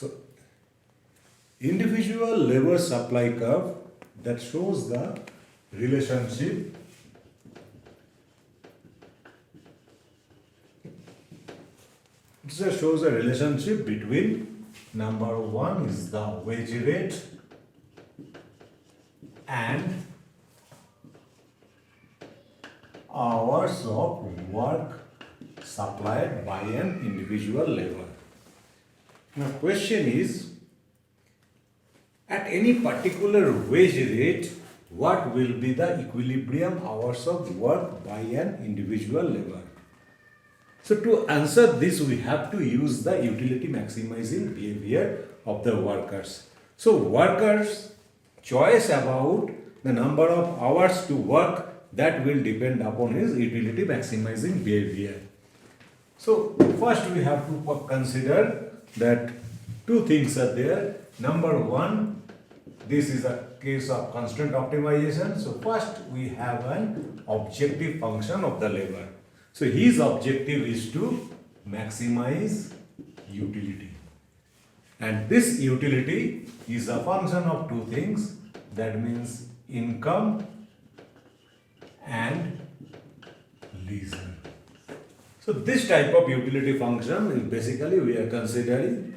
So individual labor supply curve that shows the relationship shows a relationship between number one is the wage rate and hours of work supplied by an individual labor. Now question is, at any particular wage rate, what will be the equilibrium hours of work by an individual labor? So to answer this, we have to use the utility maximizing behavior of the workers. So workers' choice about the number of hours to work, that will depend upon his utility maximizing behavior. So first we have to consider that two things are there. Number one, this is a case of constraint optimization. So first we have an objective function of the labor. So his objective is to maximize utility. And this utility is a function of two things. That means income and leisure. So this type of utility function is basically we are considering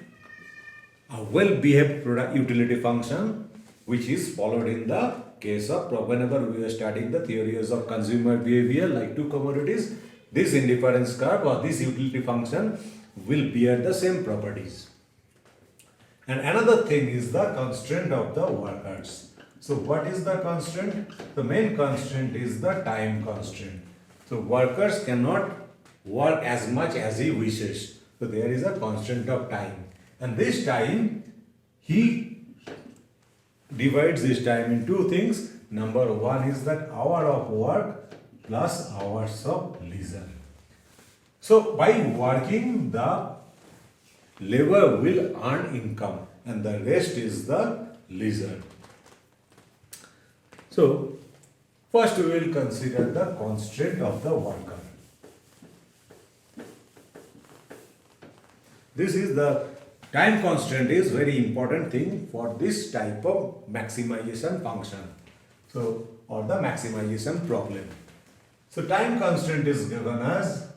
a well-behaved product utility function, which is followed in the case of whenever we are studying the theories of consumer behavior like two commodities, this indifference curve or this utility function will bear the same properties. And another thing is the constraint of the workers. So what is the constraint? The main constraint is the time constraint. So workers cannot work as much as he wishes. So there is a constraint of time. And this time, he divides this time in two things. Number one is that hour of work plus hours of leisure. So by working, the labor will earn income and the rest is the leisure. So first we will consider the constraint of the worker. This is the time constraint is very important thing for this type of maximization function. So or the maximization problem. So time constraint is given as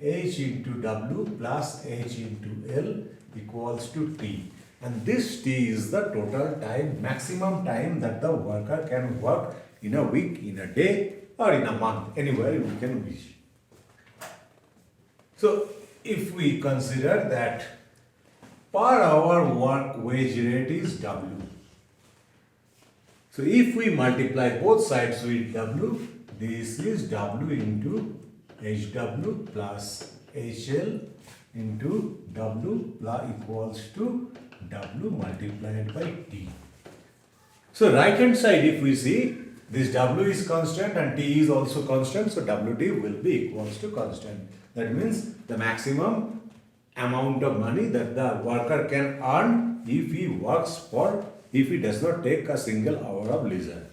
h into w plus h into l equals to t. And this t is the total time, maximum time that the worker can work in a week, in a day or in a month, anywhere we can wish. So if we consider that per hour work wage rate is w. So if we multiply both sides with w, this is w into hw plus hl into w plus equals to w multiplied by t. So right hand side if we see, this w is constant and t is also constant, so wt will be equals to constant. That means the maximum amount of money that the worker can earn if he works for, if he does not take a single hour of leisure.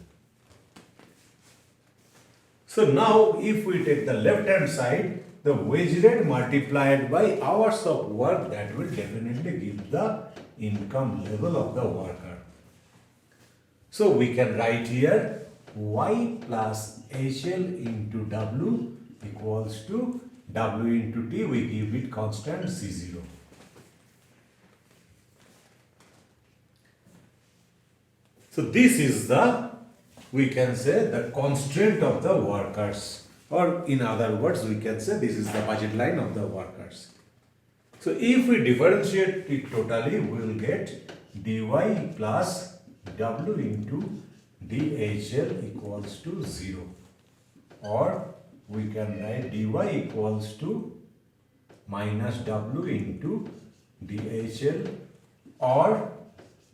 So now if we take the left hand side, the wage rate multiplied by hours of work, that will definitely give the income level of the worker. So we can write here y plus hl into w equals to w into t, we give it constant c0. So this is the, we can say, the constraint of the workers, or in other words we can say this is the budget line of the workers. So if we differentiate it totally, we will get dy plus w into dhl equals to 0, or we can write dy equals to minus w into dhl, or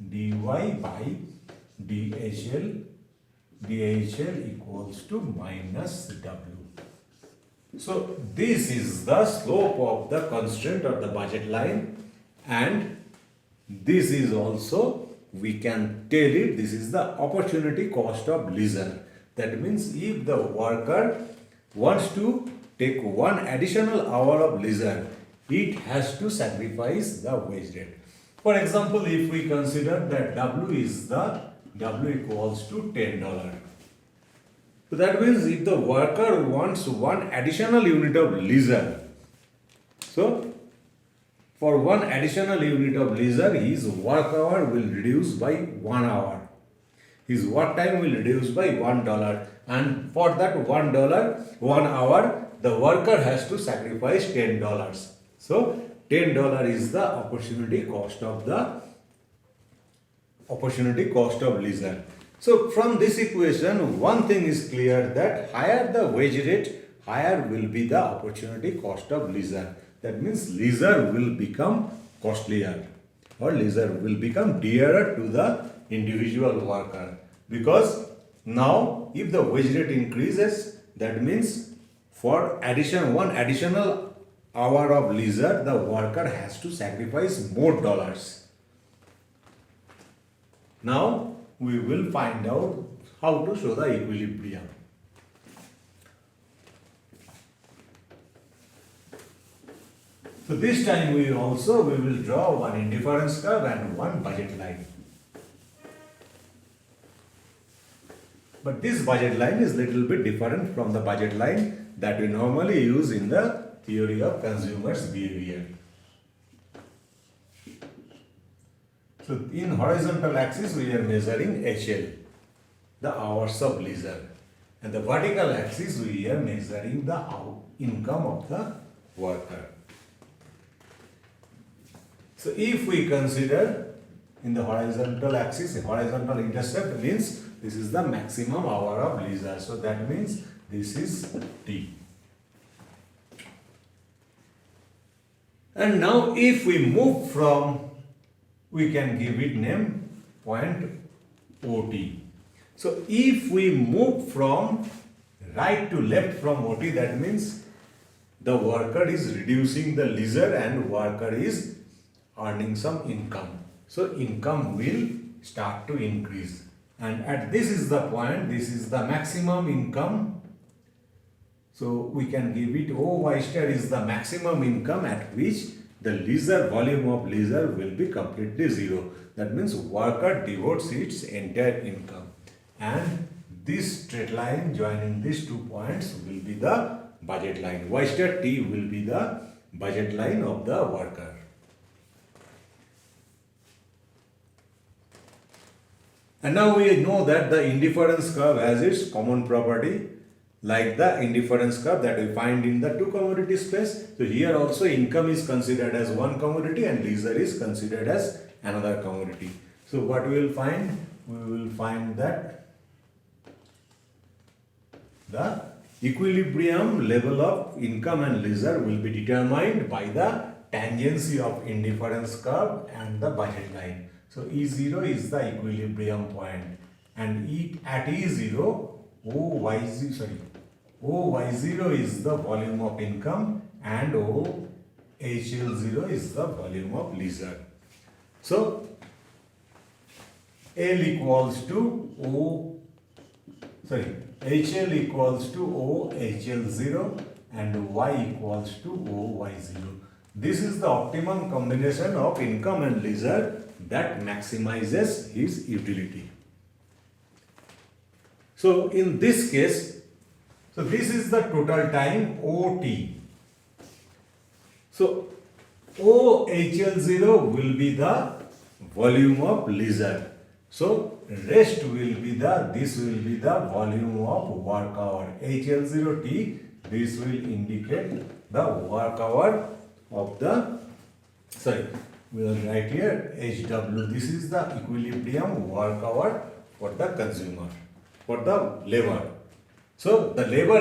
dy by dhl equals to minus w. So this is the slope of the constraint or the budget line, and this is also, we can tell it, this is the opportunity cost of leisure. That means if the worker wants to take one additional hour of leisure, it has to sacrifice the wage rate. For example, if we consider that W equals to $10. So that means if the worker wants one additional unit of leisure, so for one additional unit of leisure, his work hour will reduce by 1 hour. His work time will reduce by $1. And for that $1, 1 hour, the worker has to sacrifice $10. So $10 is the opportunity cost of leisure. So from this equation, one thing is clear, that higher the wage rate, higher will be the opportunity cost of leisure. That means leisure will become costlier, or leisure will become dearer to the individual worker. Because now if the wage rate increases, that means for one additional hour of leisure, the worker has to sacrifice more dollars. Now we will find out how to show the equilibrium. So this time we will draw one indifference curve and one budget line. But this budget line is little bit different from the budget line that we normally use in the theory of consumers' behavior. So in horizontal axis we are measuring HL, the hours of leisure, and the vertical axis we are measuring the income of the worker. So if we consider in the horizontal axis, horizontal intercept means this is the maximum hour of leisure. So that means this is T. And now if we move from, we can give it name point OT. So if we move from right to left from OT, that means the worker is reducing the leisure and worker is earning some income. So income will start to increase. And at this is the point, this is the maximum income. So we can give it OY star is the maximum income at which the leisure, volume of leisure will be completely zero. That means worker devotes its entire income. And this straight line joining these 2 points will be the budget line. Y star T will be the budget line of the worker. And now we know that the indifference curve has its common property, like the indifference curve that we find in the 2 commodity space. So here also income is considered as one commodity and leisure is considered as another commodity. So what we will find? We will find that the equilibrium level of income and leisure will be determined by the tangency of indifference curve and the budget line. So E0 is the equilibrium point, and at E0, OY0 is the volume of income and OHL0 is the volume of leisure. So HL equals to OHL0 and Y equals to OY0. This is the optimum combination of income and leisure that maximizes his utility. So in this case, so this is the total time OT. So OHL0 will be the volume of leisure. So rest will be this will be the volume of work hour. HL0T, this will indicate the work hour of the, we will write here HW. This is the equilibrium work hour for the consumer, for the labor. So the labor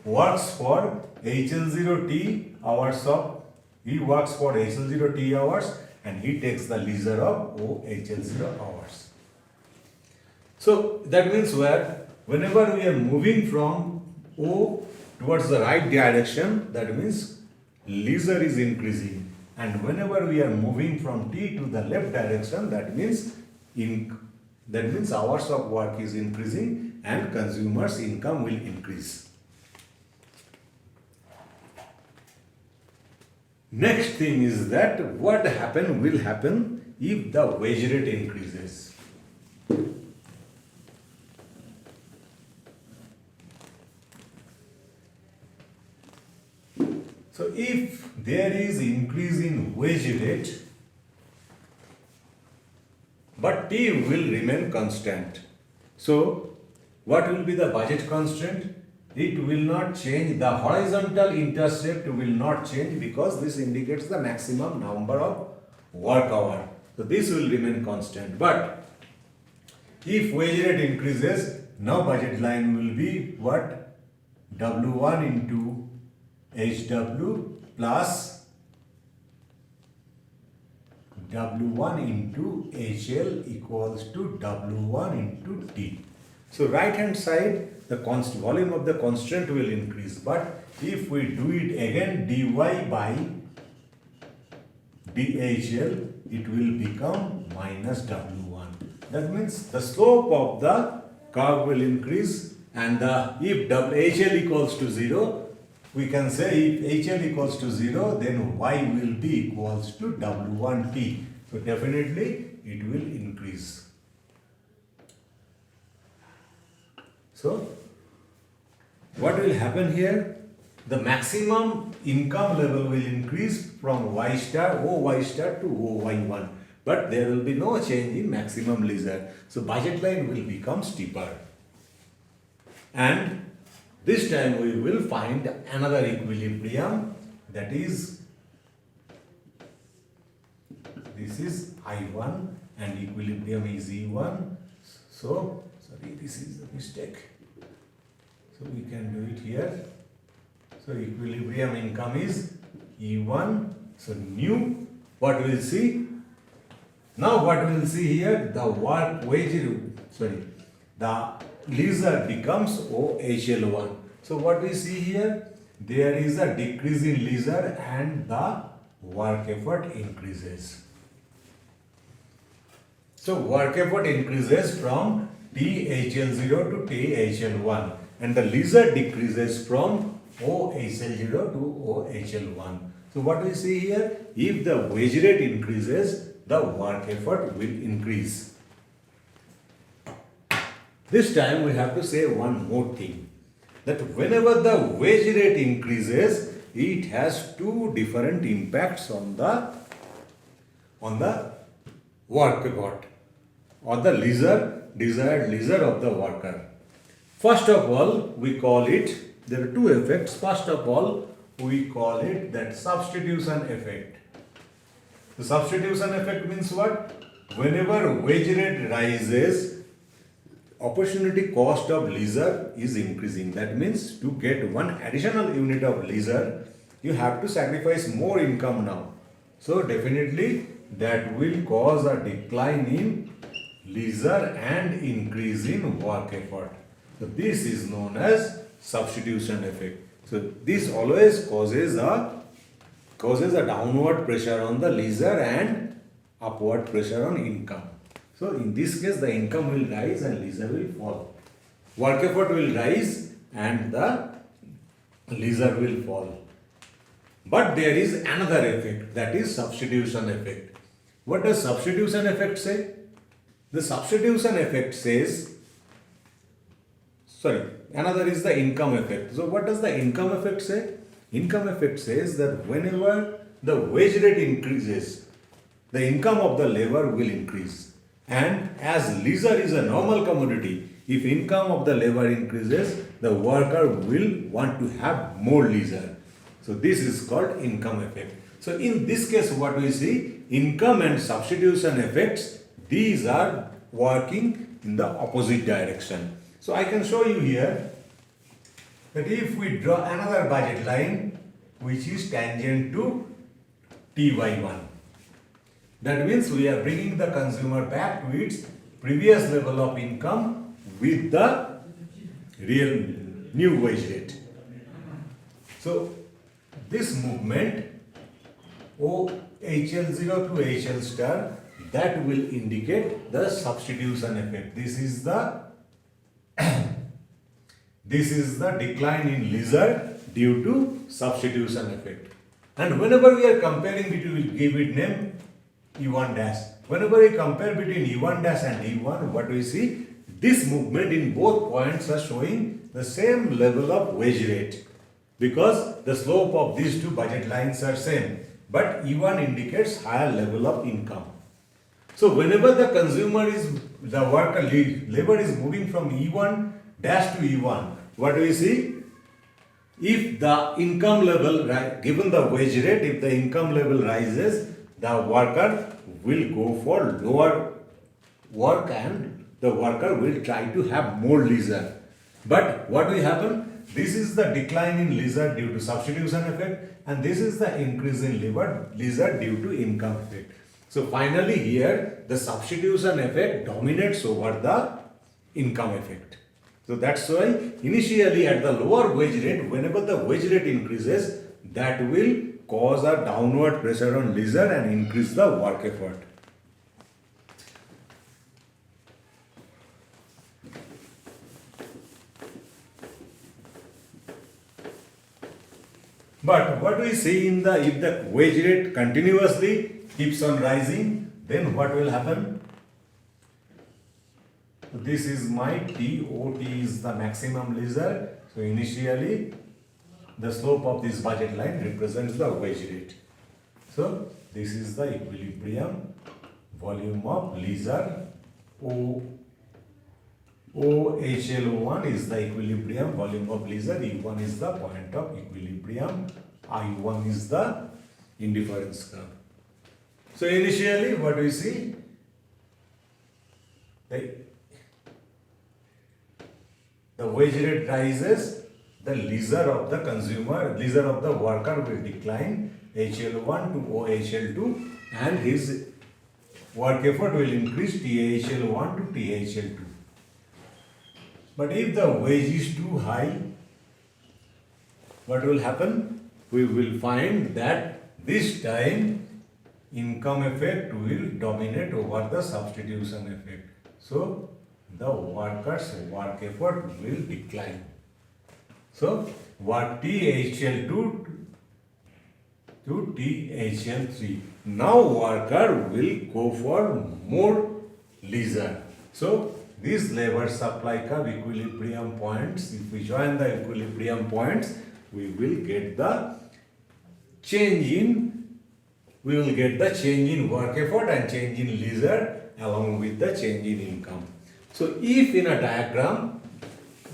works for HL0T hours of, he works for HL0T hours and he takes the leisure of OHL0 hours. So that means whenever we are moving from O towards the right direction, that means leisure is increasing. And whenever we are moving from T to the left direction, that means hours of work is increasing and consumers' income will increase. Next thing is that what will happen if the wage rate increases. So if there is increase in wage rate, but T will remain constant. So what will be the budget constraint? It will not change. The horizontal intercept will not change because this indicates the maximum number of work hour. So this will remain constant. But if wage rate increases, now budget line will be what? W1 into HW plus W1 into HL equals to W1 into T. So right hand side, the volume of the constant will increase, but if we do it again, dy by dHL, it will become minus W1. That means the slope of the curve will increase, and if HL equals to 0, we can say if HL equals to 0, then Y will be equals to W1T. So definitely it will increase. So what will happen here? The maximum income level will increase from Y star, OY star to OY1. But there will be no change in maximum leisure. So budget line will become steeper. And this time we will find another equilibrium, that is, this is I1 and equilibrium is E1. So, sorry, this is the mistake. So we can do it here. So equilibrium income is E1. So new, what we will see? Now what we will see here, the the leisure becomes OHL1. So what we see here, there is a decrease in leisure and the work effort increases. So work effort increases from THL0 to THL1 and the leisure decreases from OHL0 to OHL1. So what we see here, if the wage rate increases, the work effort will increase. This time we have to say one more thing, that whenever the wage rate increases, it has two different impacts on the work effort or the desired leisure of the worker. First of all, we call it, there are two effects. First of all, we call it that substitution effect. The substitution effect means what? Whenever wage rate rises, opportunity cost of leisure is increasing. That means to get one additional unit of leisure, you have to sacrifice more income now. So definitely that will cause a decline in leisure and increase in work effort. So this is known as substitution effect. So this always causes a downward pressure on the leisure and upward pressure on income. So in this case, the income will rise and leisure will fall. Work effort will rise and the leisure will fall. But there is another effect, that is substitution effect. What does substitution effect say? The substitution effect says, another is the income effect. So what does the income effect say? Income effect says that whenever the wage rate increases, the income of the labor will increase. And as leisure is a normal commodity, if income of the labor increases, the worker will want to have more leisure. So this is called income effect. So in this case, what we see, income and substitution effects, these are working in the opposite direction. So I can show you here that if we draw another budget line which is tangent to TY1, that means we are bringing the consumer back to its previous level of income with the real new wage rate. So this movement OHL0 to HL star, that will indicate the substitution effect. This is the decline in leisure due to substitution effect. And whenever we are comparing between, we'll give it name E1 dash. Whenever we compare between E1 dash and E1, what do we see? This movement in both points are showing the same level of wage rate because the slope of these two budget lines are same. But E1 indicates higher level of income. So whenever the consumer is, the worker labor is moving from E1 dash to E1, what do we see? If the income level, given the wage rate, if the income level rises, the worker will go for lower work and the worker will try to have more leisure. But what will happen? This is the decline in leisure due to substitution effect and this is the increase in leisure due to income effect. So finally here the substitution effect dominates over the income effect. So that's why initially at the lower wage rate, whenever the wage rate increases, that will cause a downward pressure on leisure and increase the work effort. But what we see in the, if the wage rate continuously keeps on rising, then what will happen? This is my T, OT is the maximum leisure. So initially the slope of this budget line represents the wage rate. So this is the equilibrium volume of leisure. OHL1 is the equilibrium volume of leisure. E1 is the point of equilibrium. I1 is the indifference curve. So initially what do we see? The wage rate rises, the leisure of the consumer, leisure of the worker will decline, HL1 to OHL2 and his work effort will increase THL1 to THL2. But if the wage is too high, what will happen? We will find that this time income effect will dominate over the substitution effect. So the worker's work effort will decline. So what THL2 to THL3. Now worker will go for more leisure. So these labor supply curve equilibrium points, if we join the equilibrium points, we will get the change in work effort and change in leisure along with the change in income. So if in a diagram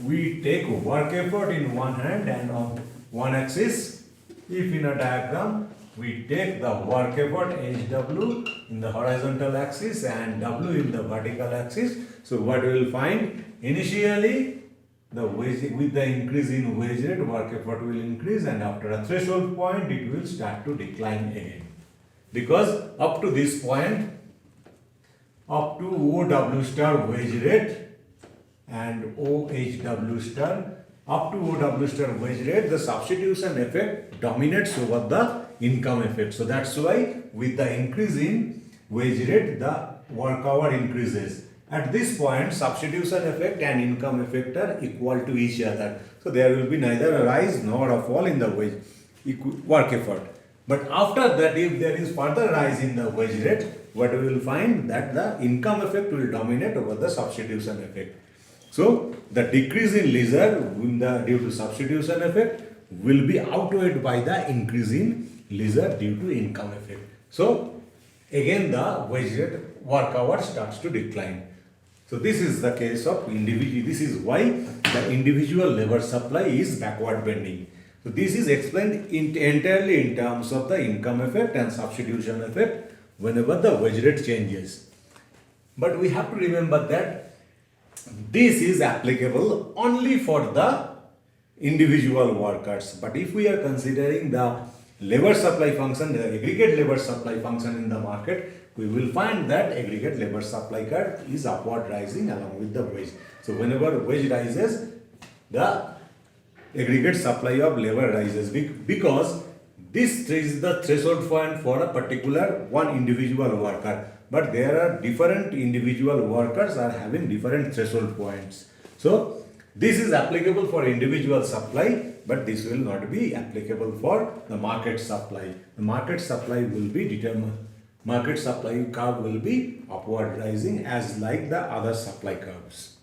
we take work effort in one hand and on one axis, if in a diagram we take the work effort HW in the horizontal axis and W in the vertical axis, so what we will find? Initially the wage, with the increase in wage rate, work effort will increase and after a threshold point it will start to decline again. Because up to this point, up to OW star wage rate and OHW star, up to OW star wage rate, the substitution effect dominates over the income effect. So that's why with the increase in wage rate, the work hour increases. At this point, substitution effect and income effect are equal to each other. So there will be neither a rise nor a fall in the work effort. But after that, if there is further rise in the wage rate, what we will find that the income effect will dominate over the substitution effect. So the decrease in leisure due to substitution effect will be outweighed by the increase in leisure due to income effect. So again the wage rate work hour starts to decline. So this is the case of individual. This is why the individual labor supply is backward bending. So this is explained entirely in terms of the income effect and substitution effect whenever the wage rate changes. But we have to remember that this is applicable only for the individual workers. But if we are considering the labor supply function, the aggregate labor supply function in the market, we will find that aggregate labor supply curve is upward rising along with the wage. So whenever wage rises, the aggregate supply of labor rises because this is the threshold point for a particular one individual worker. But there are different individual workers are having different threshold points. So this is applicable for individual supply, but this will not be applicable for the market supply. The market supply will be determined. Market supply curve will be upward rising as like the other supply curves.